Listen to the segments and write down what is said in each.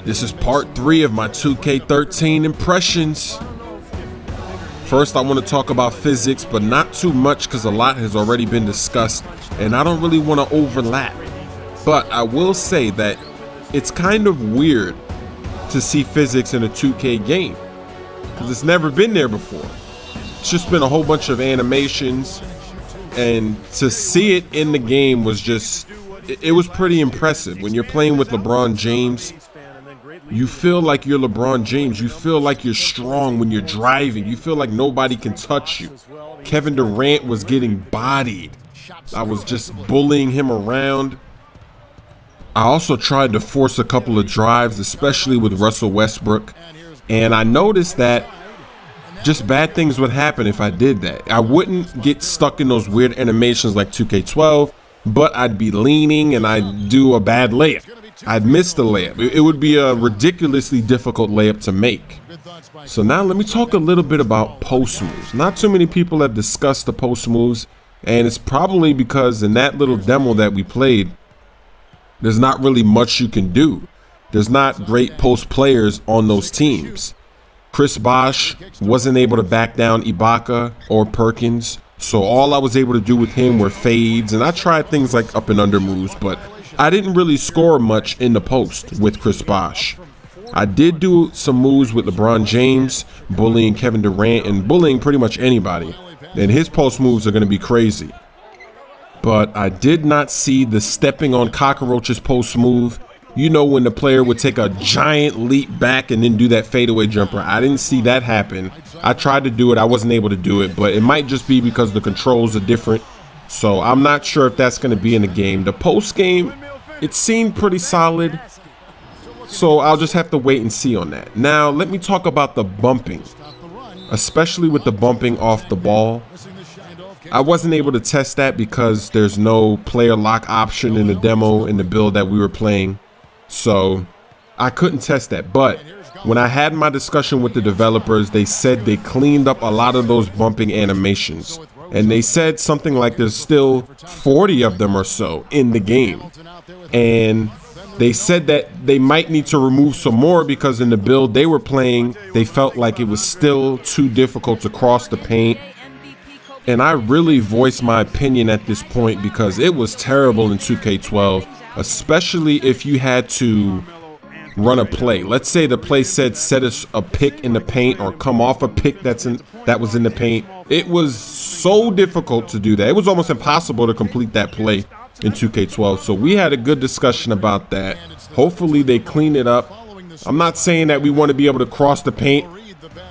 This is part 3 of my 2K13 impressions. First, I want to talk about physics, but not too much because a lot has already been discussed and I don't really want to overlap. But I will say that it's kind of weird to see physics in a 2K game because it's never been there before. It's just been a whole bunch of animations, and to see it in the game was just, it was pretty impressive. When you're playing with LeBron James, you feel like you're LeBron James. You feel like you're strong when you're driving. You feel like nobody can touch you. Kevin Durant was getting bodied. I was just bullying him around. I also tried to force a couple of drives, especially with Russell Westbrook. And I noticed that just bad things would happen if I did that. I wouldn't get stuck in those weird animations like 2K12, but I'd be leaning and I'd do a bad layup. I'd miss the layup. It would be a ridiculously difficult layup to make. So now let me talk a little bit about post moves. Not too many people have discussed the post moves, and it's probably because in that little demo that we played, there's not really much you can do. There's not great post players on those teams. Chris Bosh wasn't able to back down Ibaka or Perkins, so all I was able to do with him were fades, and I tried things like up and under moves, but I didn't really score much in the post with Chris Bosh. I did do some moves with LeBron James, bullying Kevin Durant, and bullying pretty much anybody, and his post moves are going to be crazy. But I did not see the stepping on cockroaches post move. You know, when the player would take a giant leap back and then do that fadeaway jumper. I didn't see that happen. I tried to do it. I wasn't able to do it, but it might just be because the controls are different. So I'm not sure if that's going to be in the game. The post game, it seemed pretty solid. So I'll just have to wait and see on that. Now, let me talk about the bumping, especially with the bumping off the ball. I wasn't able to test that because there's no player lock option in the demo in the build that we were playing. So I couldn't test that. But when I had my discussion with the developers, they said they cleaned up a lot of those bumping animations. And they said something like there's still 40 of them or so in the game. And they said that they might need to remove some more because in the build they were playing, they felt like it was still too difficult to cross the paint. And I really voiced my opinion at this point because it was terrible in 2K12, especially if you had to run a play. Let's say the play said set us a pick in the paint or come off a pick that was in the paint. It was so difficult to do that. It was almost impossible to complete that play in 2K12. So we had a good discussion about that. Hopefully they clean it up. I'm not saying that we want to be able to cross the paint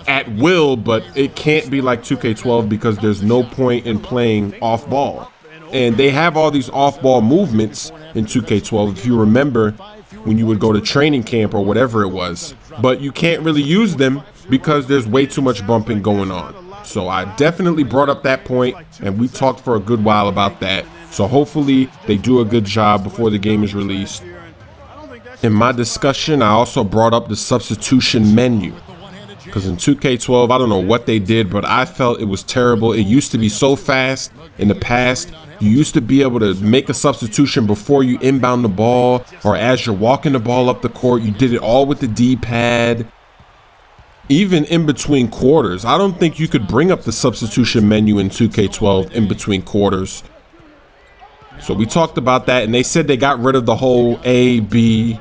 at will, but it can't be like 2K12 because there's no point in playing off ball. And they have all these off ball movements in 2K12, if you remember when you would go to training camp or whatever it was, but you can't really use them because there's way too much bumping going on. So I definitely brought up that point and we talked for a good while about that. So hopefully they do a good job before the game is released. In my discussion, I also brought up the substitution menu. Because in 2K12, I don't know what they did, but I felt it was terrible. It used to be so fast in the past. You used to be able to make a substitution before you inbound the ball or as you're walking the ball up the court. You did it all with the D-pad. Even in between quarters. I don't think you could bring up the substitution menu in 2K12 in between quarters. So we talked about that, and they said they got rid of the whole A, B,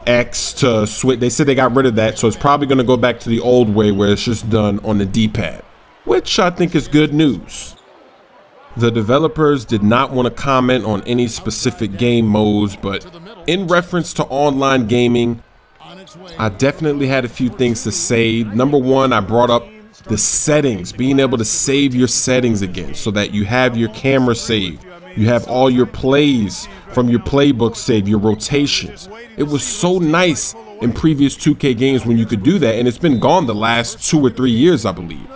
X to switch. They said they got rid of that, so it's probably going to go back to the old way where it's just done on the D-pad, which I think is good news. The developers did not want to comment on any specific game modes, but in reference to online gaming, I definitely had a few things to say. Number one, I brought up the settings, being able to save your settings again so that you have your camera saved. You have all your plays from your playbook saved, your rotations. It was so nice in previous 2K games when you could do that, and it's been gone the last 2 or 3 years, I believe.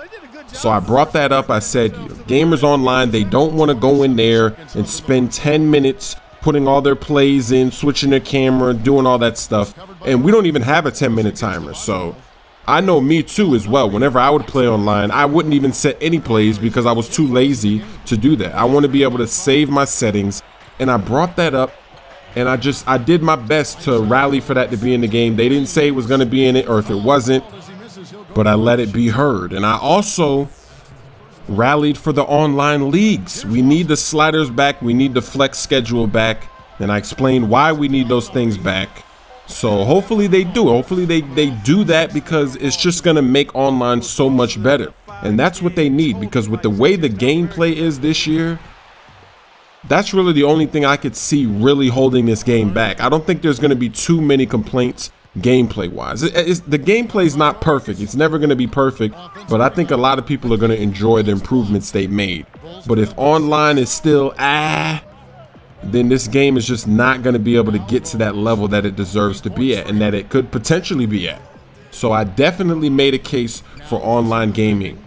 So I brought that up. I said, gamers online, they don't want to go in there and spend 10 minutes putting all their plays in, switching their camera, doing all that stuff. And we don't even have a 10-minute timer. So I know me too as well. Whenever I would play online, I wouldn't even set any plays because I was too lazy to do that. I want to be able to save my settings. And I brought that up And I did my best to rally for that to be in the game. They didn't say it was going to be in it or if it wasn't, but I let it be heard. And I also rallied for the online leagues. We need the sliders back. We need the flex schedule back. And I explained why we need those things back. So hopefully they do. Hopefully they do that, because it's just going to make online so much better. And that's what they need, because with the way the gameplay is this year, that's really the only thing I could see really holding this game back. I don't think there's going to be too many complaints gameplay wise. The gameplay is not perfect. It's never going to be perfect, but I think a lot of people are going to enjoy the improvements they made. But if online is still then this game is just not going to be able to get to that level that it deserves to be at, and that it could potentially be at. So I definitely made a case for online gaming.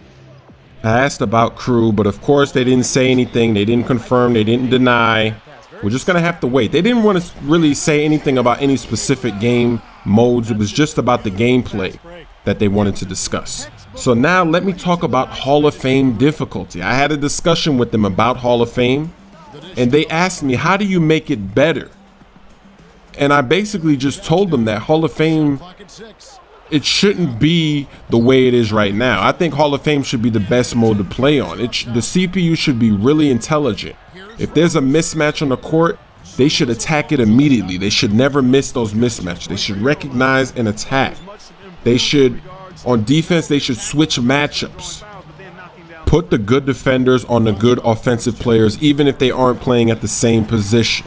I asked about crew, but of course they didn't say anything. They didn't confirm, they didn't deny. We're just gonna have to wait. They didn't want to really say anything about any specific game modes. It was just about the gameplay that they wanted to discuss. So now let me talk about Hall of Fame difficulty. I had a discussion with them about Hall of Fame, and they asked me, how do you make it better? And I basically just told them that Hall of Fame, it shouldn't be the way it is right now. I think Hall of Fame should be the best mode to play on. The CPU should be really intelligent. If there's a mismatch on the court, they should attack it immediately. They should never miss those mismatches. They should recognize and attack. They should, on defense, they should switch matchups. Put the good defenders on the good offensive players, even if they aren't playing at the same position.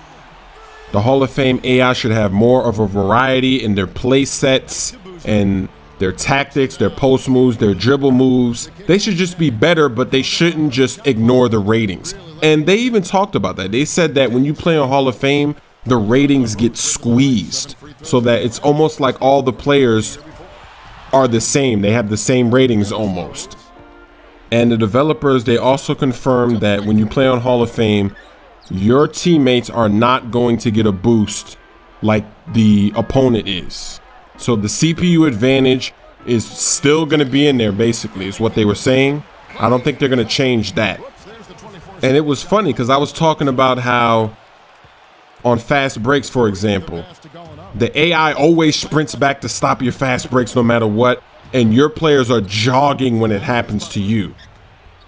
The Hall of Fame AI should have more of a variety in their play sets and their tactics, their post moves, their dribble moves. They should just be better, but they shouldn't just ignore the ratings. And they even talked about that. They said that when you play on Hall of Fame, the ratings get squeezed so that it's almost like all the players are the same. They have the same ratings almost. And the developers, they also confirmed that when you play on Hall of Fame, your teammates are not going to get a boost like the opponent is. So the CPU advantage is still going to be in there, basically, is what they were saying. I don't think they're going to change that. And it was funny because I was talking about how on fast breaks, for example, the AI always sprints back to stop your fast breaks no matter what. And your players are jogging when it happens to you.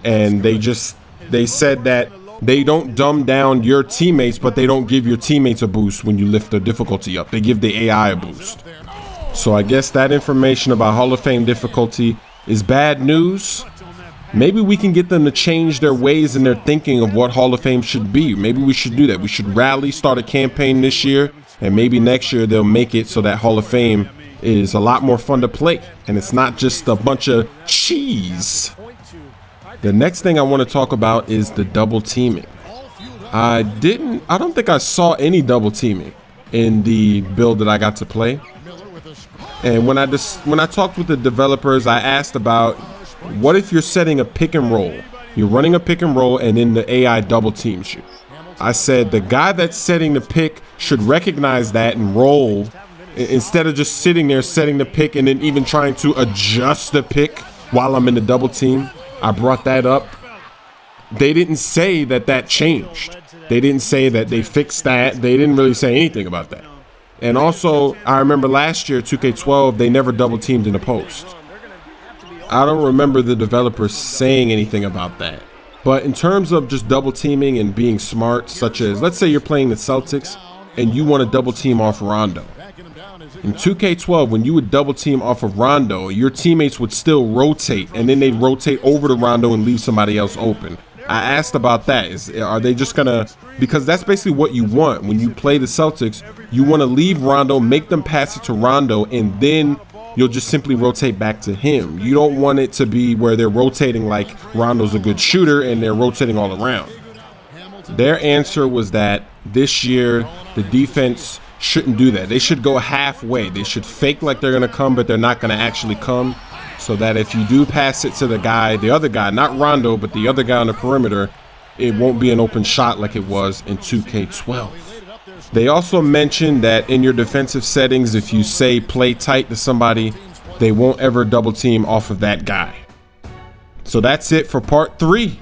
And they said that they don't dumb down your teammates, but they don't give your teammates a boost when you lift the difficulty up. They give the AI a boost. So I guess that information about Hall of Fame difficulty is bad news. Maybe we can get them to change their ways and their thinking of what Hall of Fame should be. Maybe we should do that. We should rally, start a campaign this year, and maybe next year they'll make it so that Hall of Fame is a lot more fun to play, and it's not just a bunch of cheese. The next thing I want to talk about is the double teaming. I don't think I saw any double teaming in the build that I got to play. And when I talked with the developers, I asked about, what if you're setting a pick and roll? You're running a pick and roll and then the AI double teams you. I said the guy that's setting the pick should recognize that and roll, instead of just sitting there setting the pick and then even trying to adjust the pick while I'm in the double team. I brought that up. They didn't say that changed. They didn't say that they fixed that. They didn't really say anything about that. And also, I remember last year, 2K12, they never double teamed in the post. I don't remember the developers saying anything about that. But in terms of just double teaming and being smart, such as, let's say you're playing the Celtics and you want to double team off Rondo. In 2K12, when you would double team off of Rondo, your teammates would still rotate, and then they'd rotate over to Rondo and leave somebody else open. I asked about that. Are they just gonna, because that's basically what you want when you play the Celtics. You want to leave Rondo, make them pass it to Rondo, and then you'll just simply rotate back to him. You don't want it to be where they're rotating like Rondo's a good shooter and they're rotating all around. Their answer was that this year the defense shouldn't do that. They should go halfway. They should fake like they're going to come, but they're not going to actually come, so that if you do pass it to the other guy, not Rondo, but the other guy on the perimeter, it won't be an open shot like it was in 2K12. They also mentioned that in your defensive settings, if you say play tight to somebody, they won't ever double team off of that guy. So that's it for part 3.